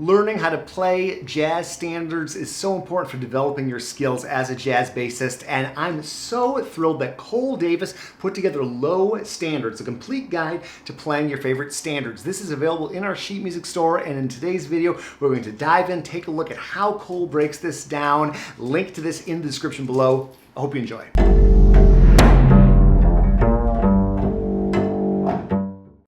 Learning how to play jazz standards is so important for developing your skills as a jazz bassist, and I'm so thrilled that Cole Davis put together Low Standards, a complete guide to playing your favorite standards. This is available in our sheet music store, and in today's video, we're going to dive in, take a look at how Cole breaks this down. Link to this in the description below. I hope you enjoy.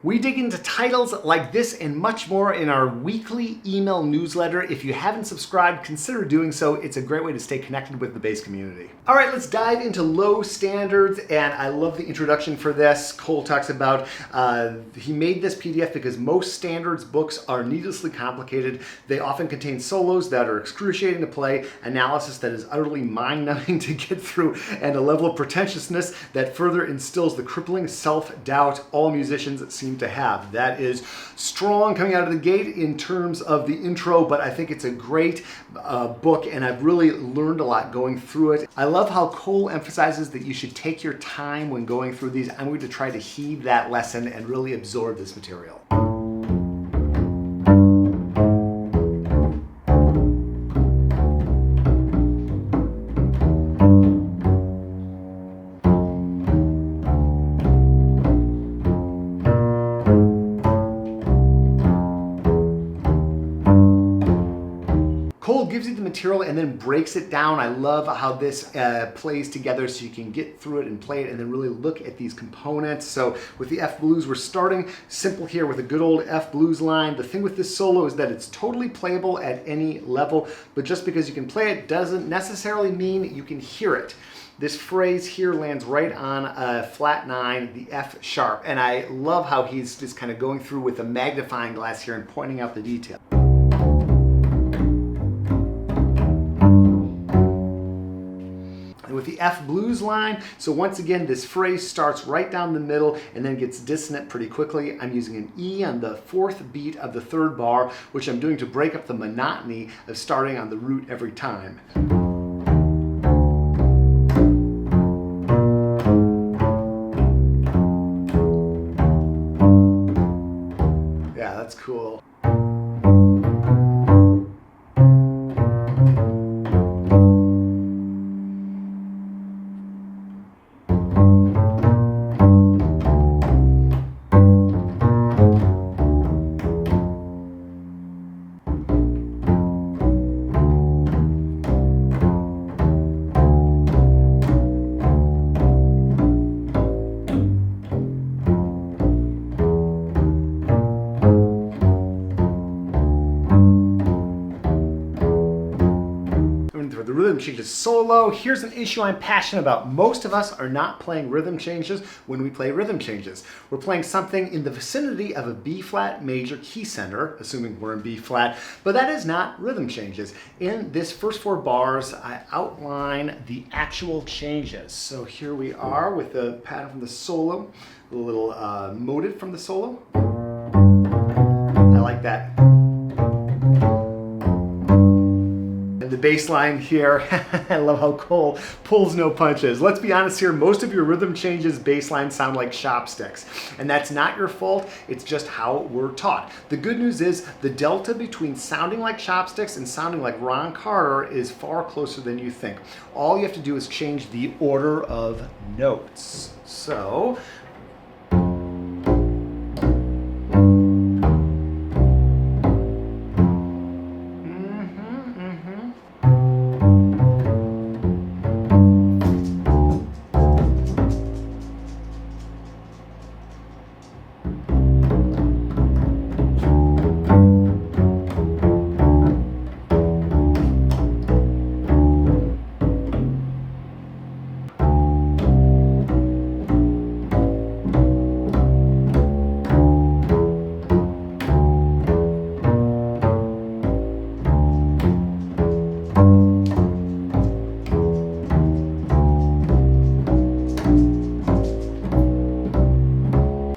We dig into titles like this and much more in our weekly email newsletter. If you haven't subscribed, consider doing so. It's a great way to stay connected with the bass community. All right, let's dive into Low Standards, and I love the introduction for this. Cole talks about he made this PDF because most standards books are needlessly complicated. They often contain solos that are excruciating to play, analysis that is utterly mind-numbing to get through, and a level of pretentiousness that further instills the crippling self-doubt all musicians seem to have. That is strong coming out of the gate in terms of the intro, but I think it's a great book, and I've really learned a lot going through it. I love how Cole emphasizes that you should take your time when going through these. I'm going to try to heed that lesson and really absorb this material. Cole gives you the material and then breaks it down. I love how this plays together so you can get through it and play it and then really look at these components. So with the F blues, we're starting simple here with a good old F blues line. The thing with this solo is that it's totally playable at any level, but just because you can play it doesn't necessarily mean you can hear it. This phrase here lands right on a flat 9, the F sharp, and I love how he's just kind of going through with a magnifying glass here and pointing out the detail. With the F blues line, so once again, this phrase starts right down the middle and then gets dissonant pretty quickly. I'm using an E on the 4th beat of the 3rd bar, which I'm doing to break up the monotony of starting on the root every time. Yeah, that's cool. The rhythm changes solo. Here's an issue I'm passionate about. Most of us are not playing rhythm changes when we play rhythm changes. We're playing something in the vicinity of a B flat major key center, assuming we're in B flat, but that is not rhythm changes. In this first 4 bars, I outline the actual changes. So here we are with the pattern from the solo, a little motive from the solo. I like that. The bass line here, I love how Cole pulls no punches. Let's be honest here, most of your rhythm changes bass lines sound like chopsticks. And that's not your fault, it's just how we're taught. The good news is the delta between sounding like chopsticks and sounding like Ron Carter is far closer than you think. All you have to do is change the order of notes. So,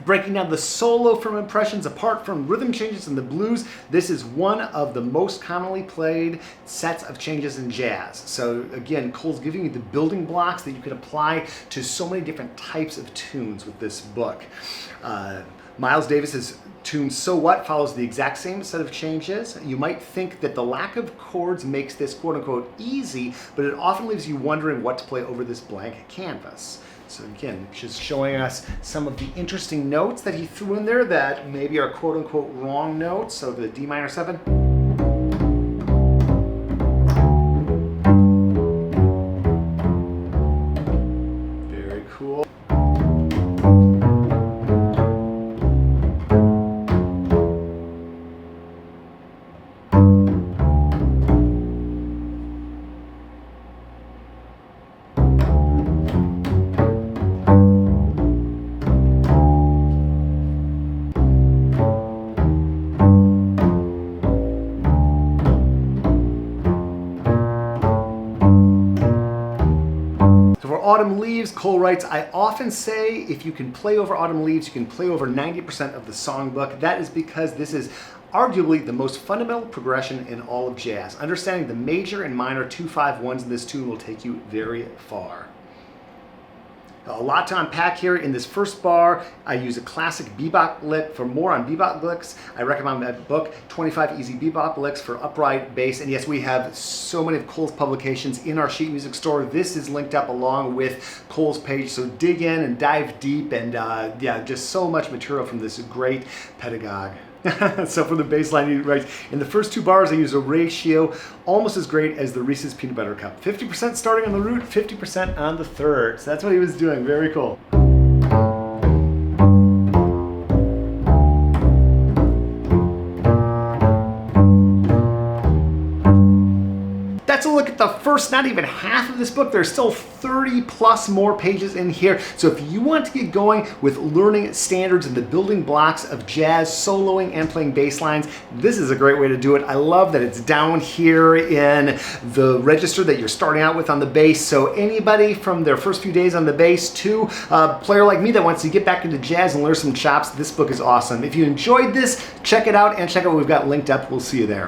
breaking down the solo from impressions apart from rhythm changes in the blues, this is one of the most commonly played sets of changes in jazz. So again, Cole's giving you the building blocks that you can apply to so many different types of tunes with this book. Miles Davis has tune So What follows the exact same set of changes. You might think that the lack of chords makes this quote unquote easy, but it often leaves you wondering what to play over this blank canvas. So again, just showing us some of the interesting notes that he threw in there that maybe are quote unquote wrong notes. So the D minor 7. Very cool. Autumn Leaves, Cole writes, I often say if you can play over Autumn Leaves, you can play over 90% of the songbook. That is because this is arguably the most fundamental progression in all of jazz. Understanding the major and minor 2-5-1s in this tune will take you very far. A lot to unpack here. In this first bar, I use a classic bebop lick. For more on bebop licks, I recommend my book, 25 Easy Bebop Licks for Upright Bass. And yes, we have so many of Cole's publications in our sheet music store. This is linked up along with Cole's page, so dig in and dive deep, and yeah, just so much material from this great pedagogue. So for the bass line, he writes, in the first 2 bars, I use a ratio almost as great as the Reese's Peanut Butter Cup. 50% starting on the root, 50% on the third. So that's what he was doing. Very cool. That's a look at the first, not even half of this book. There's still 30 plus more pages in here. So if you want to get going with learning standards and the building blocks of jazz, soloing and playing bass lines, this is a great way to do it. I love that it's down here in the register that you're starting out with on the bass. So anybody from their first few days on the bass to a player like me that wants to get back into jazz and learn some chops, this book is awesome. If you enjoyed this, check it out and check out what we've got linked up. We'll see you there.